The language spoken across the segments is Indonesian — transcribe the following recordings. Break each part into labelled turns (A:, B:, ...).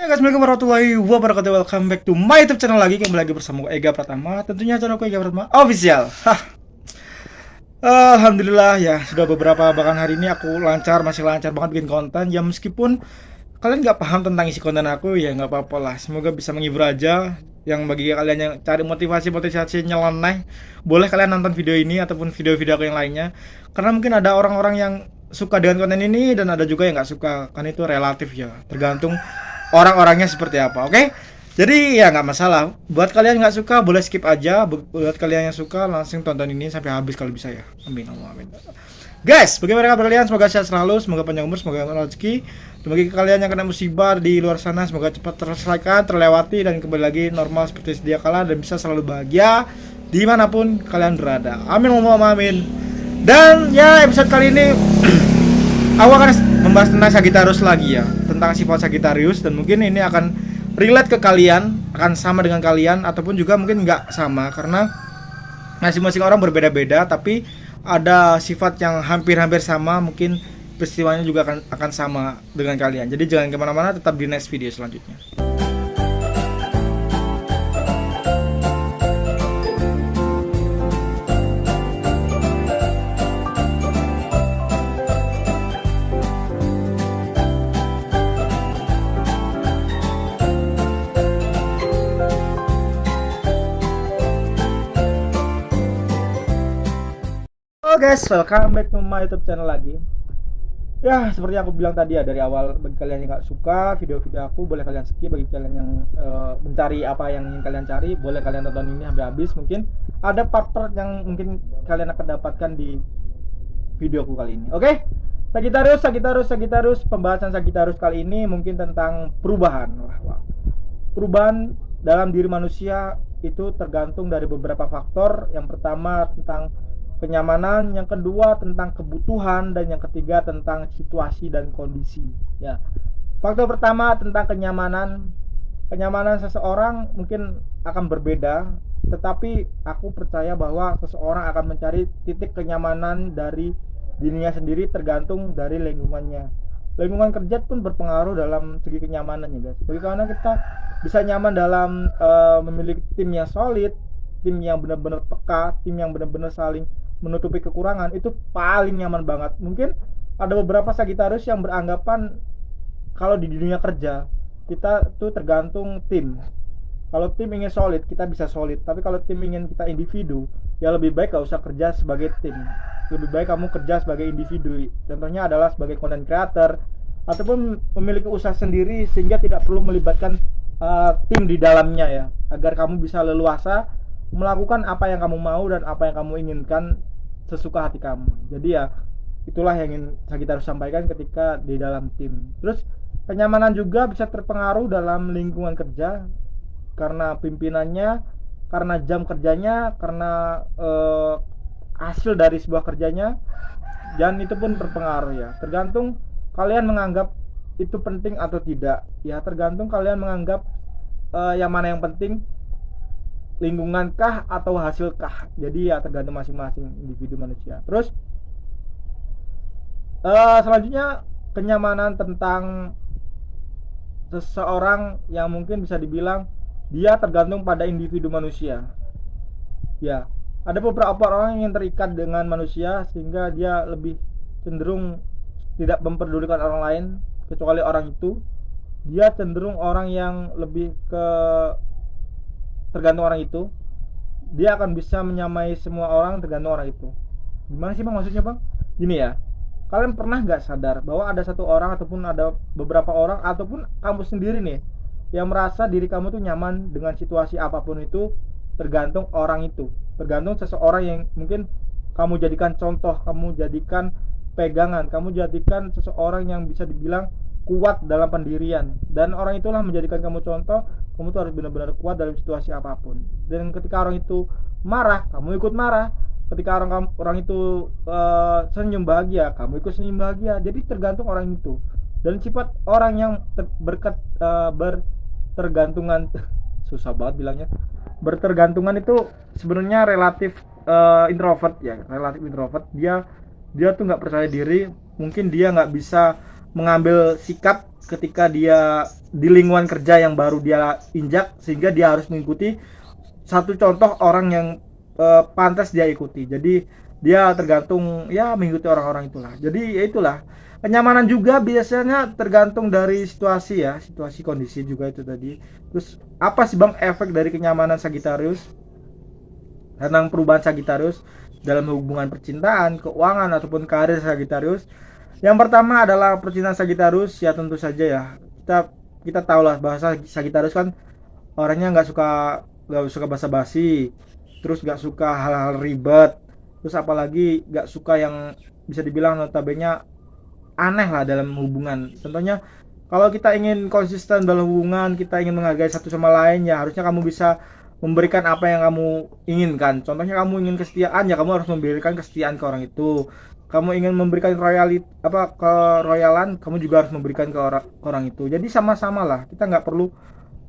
A: Assalamualaikum warahmatullahi wabarakatuh. Welcome back to my YouTube channel lagi. Kembali lagi bersama Ega Pratama. Tentunya channelku Ega Pratama Official. Alhamdulillah ya, sudah beberapa bahkan hari ini aku masih lancar banget bikin konten. Ya meskipun kalian nggak paham tentang isi konten aku, ya nggak apa-apa lah. Semoga bisa menghibur aja. Yang bagi kalian yang cari motivasi nyeleneh, boleh kalian nonton video ini ataupun video-video aku yang lainnya. Karena mungkin ada orang-orang yang suka dengan konten ini dan ada juga yang nggak suka. Kan itu relatif ya, tergantung orang-orangnya seperti apa. Oke, jadi ya nggak masalah. Buat kalian nggak suka boleh skip aja. Buat kalian yang suka langsung tonton ini sampai habis kalau bisa ya. Amin, amin. Guys, bagaimana kabar kalian? Semoga sehat selalu, semoga panjang umur, semoga rezeki. Dan bagi kalian yang kena musibah di luar sana, semoga cepat terselesaikan, terlewati, dan kembali lagi normal seperti sedia kala dan bisa selalu bahagia dimanapun kalian berada. Amin, amin. Dan ya episode kali ini aku akan membahas tentang Sagittarius lagi ya, tentang sifat Sagittarius, dan mungkin ini akan relate ke kalian, akan sama dengan kalian ataupun juga mungkin nggak sama karena masing-masing orang berbeda-beda, tapi ada sifat yang hampir-hampir sama, mungkin peristiwanya juga akan sama dengan kalian. Jadi jangan kemana-mana, tetap di next video selanjutnya. Halo guys, welcome back to my YouTube channel lagi. Ya, seperti yang aku bilang tadi ya dari awal, bagi kalian yang nggak suka video-video aku, boleh kalian skip. Bagi kalian yang mencari apa yang ingin kalian cari, boleh kalian tonton ini sampai habis. Mungkin ada part-part yang mungkin kalian akan dapatkan di videoku kali ini. Oke? Sagittarius. Pembahasan Sagittarius kali ini mungkin tentang perubahan. Perubahan dalam diri manusia itu tergantung dari beberapa faktor. Yang pertama tentang kenyamanan, yang kedua tentang kebutuhan, dan yang ketiga tentang situasi dan kondisi. Ya, faktor pertama tentang kenyamanan seseorang mungkin akan berbeda, tetapi aku percaya bahwa seseorang akan mencari titik kenyamanan dari dirinya sendiri tergantung dari lingkungannya. Lingkungan kerja pun berpengaruh dalam segi kenyamanan ya guys. Bagaimana kita bisa nyaman dalam memiliki tim yang solid, tim yang benar-benar peka, tim yang benar-benar saling menutupi kekurangan, itu paling nyaman banget. Mungkin ada beberapa Sagittarius yang beranggapan kalau di dunia kerja kita tuh tergantung tim. Kalau tim ingin solid, kita bisa solid, tapi kalau tim ingin kita individu, ya lebih baik gak usah kerja sebagai tim, lebih baik kamu kerja sebagai individu. Contohnya adalah sebagai content creator ataupun memiliki usaha sendiri, sehingga tidak perlu melibatkan tim di dalamnya ya, agar kamu bisa leluasa melakukan apa yang kamu mau dan apa yang kamu inginkan sesuka hati kamu. Jadi ya itulah yang ingin Sagittarius sampaikan ketika di dalam tim. Terus kenyamanan juga bisa terpengaruh dalam lingkungan kerja karena pimpinannya, karena jam kerjanya, karena hasil dari sebuah kerjanya, dan itu pun berpengaruh ya. Tergantung kalian menganggap itu penting atau tidak ya, tergantung kalian menganggap yang mana yang penting, lingkungankah atau hasilkah. Jadi ya tergantung masing-masing individu manusia. Terus selanjutnya kenyamanan tentang seseorang yang mungkin bisa dibilang dia tergantung pada individu manusia. Ya, ada beberapa orang yang terikat dengan manusia sehingga dia lebih cenderung tidak memperdulikan orang lain kecuali orang itu. Dia cenderung orang yang lebih ke tergantung orang itu. Dia akan bisa menyamai semua orang tergantung orang itu. Gimana sih bang maksudnya bang? Gini ya, kalian pernah gak sadar bahwa ada satu orang ataupun ada beberapa orang ataupun kamu sendiri nih yang merasa diri kamu tuh nyaman dengan situasi apapun itu tergantung orang itu, tergantung seseorang yang mungkin kamu jadikan contoh, kamu jadikan pegangan, kamu jadikan seseorang yang bisa dibilang kuat dalam pendirian, dan orang itulah menjadikan kamu contoh. Kamu tuh harus benar-benar kuat dalam situasi apapun. Dan ketika orang itu marah, kamu ikut marah. Ketika orang itu senyum bahagia, kamu ikut senyum bahagia. Jadi tergantung orang itu. Dan sifat orang yang bertergantungan susah banget bilangnya. Bertergantungan itu sebenarnya relatif introvert ya, relatif introvert. Dia tuh nggak percaya diri. Mungkin dia nggak bisa mengambil sikap ketika dia di lingkungan kerja yang baru dia injak, sehingga dia harus mengikuti satu contoh orang yang pantas dia ikuti. Jadi dia tergantung ya mengikuti orang-orang itulah. Jadi ya itulah, kenyamanan juga biasanya tergantung dari situasi ya, situasi kondisi juga itu tadi. Terus apa sih bang efek dari kenyamanan Sagittarius, tentang perubahan Sagittarius dalam hubungan percintaan, keuangan ataupun karir Sagittarius? Yang pertama adalah percintaan Sagittarius, ya tentu saja ya, kita kita tahu lah bahasa Sagittarius kan orangnya nggak suka basa-basi, terus nggak suka hal-hal ribet, terus apalagi nggak suka yang bisa dibilang notabene aneh lah dalam hubungan. Contohnya kalau kita ingin konsisten dalam hubungan, kita ingin menghargai satu sama lain, ya harusnya kamu bisa memberikan apa yang kamu inginkan. Contohnya kamu ingin kesetiaan, ya kamu harus memberikan kesetiaan ke orang itu. Kamu ingin memberikan keroyalan, kamu juga harus memberikan ke orang itu. Jadi sama-sama lah, kita nggak perlu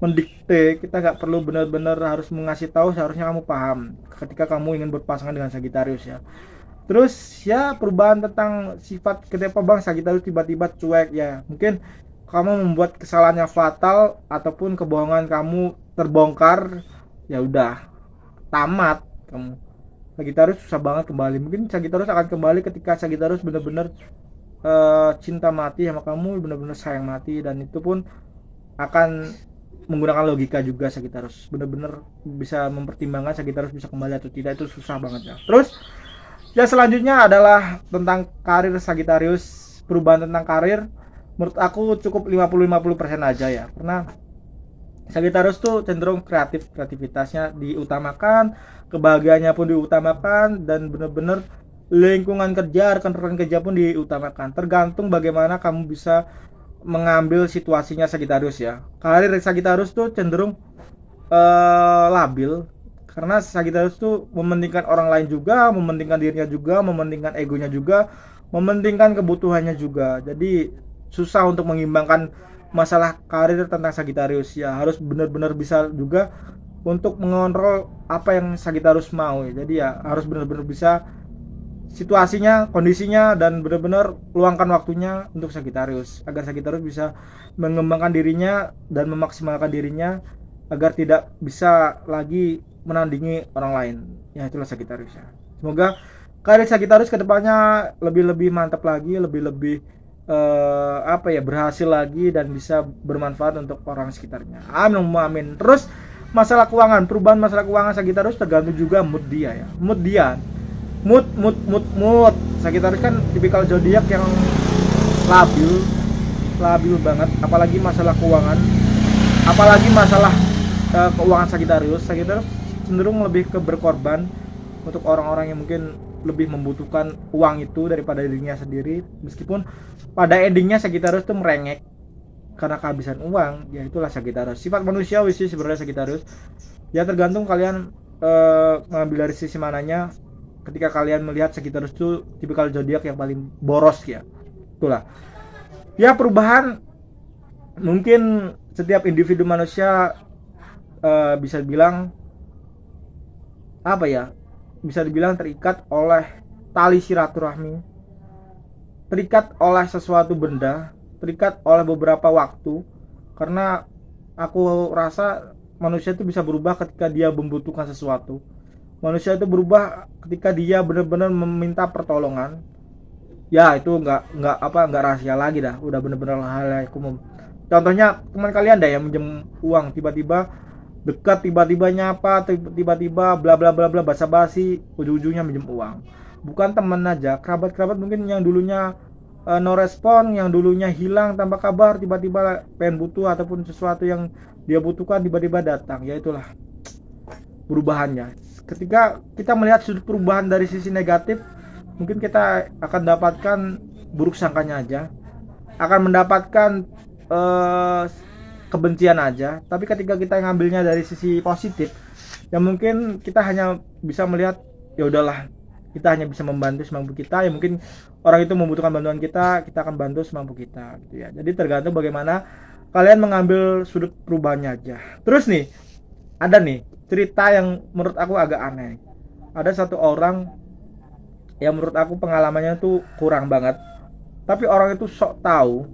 A: mendikte, kita nggak perlu benar-benar harus mengasih tahu, seharusnya kamu paham ketika kamu ingin berpasangan dengan Sagittarius ya. Terus ya perubahan tentang sifat, kenapa bang Sagittarius tiba-tiba cuek ya, mungkin kamu membuat kesalahan yang fatal ataupun kebohongan kamu terbongkar, ya udah tamat kamu. Sagittarius susah banget kembali. Mungkin Sagittarius akan kembali ketika Sagittarius benar-benar cinta mati sama kamu, benar-benar sayang mati, dan itu pun akan menggunakan logika juga. Sagittarius benar-benar bisa mempertimbangkan Sagittarius bisa kembali atau tidak, itu susah banget ya. Terus ya selanjutnya adalah tentang karir Sagittarius. Perubahan tentang karir menurut aku cukup 50-50% aja ya, karena Sagittarius tuh cenderung kreativitasnya diutamakan, kebahagiaannya pun diutamakan, dan benar-benar lingkungan kerja, rekan-rekan kerja pun diutamakan. Tergantung bagaimana kamu bisa mengambil situasinya Sagittarius ya. Karir Sagittarius tuh cenderung labil, karena Sagittarius tuh mementingkan orang lain juga, mementingkan dirinya juga, mementingkan egonya juga, mementingkan kebutuhannya juga. Jadi susah untuk mengimbangkan masalah karir tentang Sagittarius ya. Harus benar-benar bisa juga untuk mengontrol apa yang Sagittarius mau ya. Jadi ya harus benar-benar bisa situasinya, kondisinya, dan benar-benar luangkan waktunya untuk Sagittarius, agar Sagittarius bisa mengembangkan dirinya dan memaksimalkan dirinya agar tidak bisa lagi menandingi orang lain. Ya itulah Sagittarius ya. Semoga karir Sagittarius kedepannya lebih-lebih mantap lagi, lebih-lebih berhasil lagi, dan bisa bermanfaat untuk orang sekitarnya. Amin, amin. Terus masalah keuangan, perubahan masalah keuangan Sagittarius tergantung juga mood dia ya. Mood Sagittarius kan tipikal zodiak yang labil banget, apalagi masalah keuangan, apalagi masalah keuangan Sagittarius cenderung lebih ke berkorban untuk orang-orang yang mungkin lebih membutuhkan uang itu daripada dirinya sendiri. Meskipun pada endingnya Sagittarius tuh merengek karena kehabisan uang, ya itulah Sagittarius. Sifat manusiawi sih sebenarnya Sagittarius. Ya tergantung kalian mengambil dari sisi mananya. Ketika kalian melihat Sagittarius itu tipikal zodiak yang paling boros ya. Itulah. Ya perubahan mungkin setiap individu manusia bisa dibilang bisa dibilang terikat oleh tali silaturahmi, terikat oleh sesuatu benda, terikat oleh beberapa waktu. Karena aku rasa manusia itu bisa berubah ketika dia membutuhkan sesuatu. Manusia itu berubah ketika dia benar-benar meminta pertolongan. Ya itu nggak rahasia lagi dah, udah benar-benar hal yang umum. Contohnya teman kalian dah yang minjem uang, tiba-tiba dekat, tiba-tiba nyapa, tiba-tiba bla bla bla bla basa-basi, ujung-ujungnya minjem uang. Bukan teman aja, kerabat-kerabat mungkin yang dulunya no respon, yang dulunya hilang tanpa kabar, tiba-tiba pengen butuh ataupun sesuatu yang dia butuhkan tiba-tiba datang. Ya itulah perubahannya. Ketika kita melihat sudut perubahan dari sisi negatif, mungkin kita akan dapatkan buruk sangkanya aja, akan mendapatkan kebencian aja. Tapi ketika kita ngambilnya dari sisi positif, ya mungkin kita hanya bisa melihat ya udahlah, kita hanya bisa membantu semampu kita. Ya mungkin orang itu membutuhkan bantuan kita akan bantu semampu kita gitu ya. Jadi tergantung bagaimana kalian mengambil sudut perubahannya aja. Terus nih, ada nih cerita yang menurut aku agak aneh. Ada satu orang yang menurut aku pengalamannya tuh kurang banget, tapi orang itu sok tahu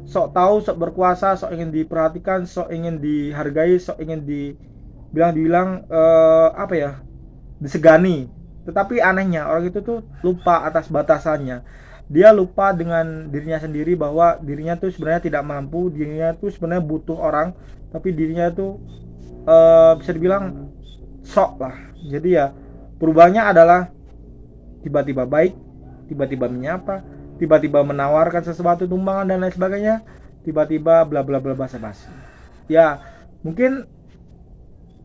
A: sok tahu, sok berkuasa, sok ingin diperhatikan, sok ingin dihargai, sok ingin dibilang apa ya, disegani. Tetapi anehnya orang itu tuh lupa atas batasannya. Dia lupa dengan dirinya sendiri bahwa dirinya tuh sebenarnya tidak mampu, dirinya tuh sebenarnya butuh orang, tapi dirinya tuh bisa dibilang sok lah. Jadi ya perubahannya adalah tiba-tiba baik, tiba-tiba menyapa, tiba-tiba menawarkan sesuatu tumbangan dan lain sebagainya, tiba-tiba bla bla bla basa-basi. Ya mungkin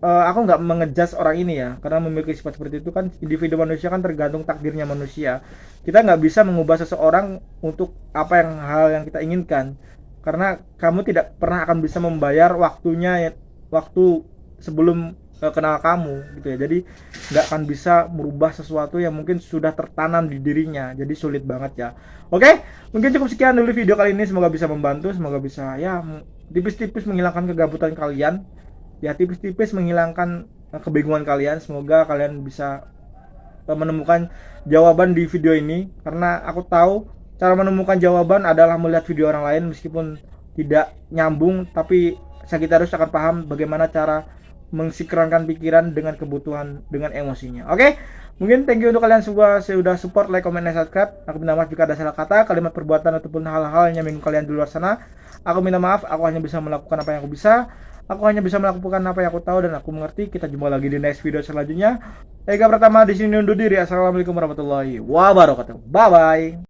A: aku nggak mengejas orang ini ya, karena memiliki sifat seperti itu kan individu manusia kan tergantung takdirnya manusia. Kita nggak bisa mengubah seseorang untuk apa hal yang kita inginkan, karena kamu tidak pernah akan bisa membayar waktunya, waktu sebelum kenal kamu gitu ya. Jadi nggak akan bisa merubah sesuatu yang mungkin sudah tertanam di dirinya, jadi sulit banget ya. Oke, mungkin cukup sekian dulu video kali ini, semoga bisa membantu, semoga bisa ya tipis-tipis menghilangkan kegabutan kalian, ya tipis-tipis menghilangkan kebingungan kalian. Semoga kalian bisa menemukan jawaban di video ini, karena aku tahu cara menemukan jawaban adalah melihat video orang lain. Meskipun tidak nyambung, tapi kita harus akan paham bagaimana cara mensinkronkan pikiran dengan kebutuhan, dengan emosinya. Oke, mungkin thank you untuk kalian semua sudah support, like, comment, dan subscribe. Aku minta maaf jika ada salah kata, kalimat, perbuatan, ataupun hal-hal yang menyinggung kalian di luar sana. Aku minta maaf, aku hanya bisa melakukan apa yang aku bisa. Aku hanya bisa melakukan apa yang aku tahu dan aku mengerti. Kita jumpa lagi di next video selanjutnya. Ega Pratama di sini undur diri. Assalamualaikum warahmatullahi wabarakatuh. Bye bye.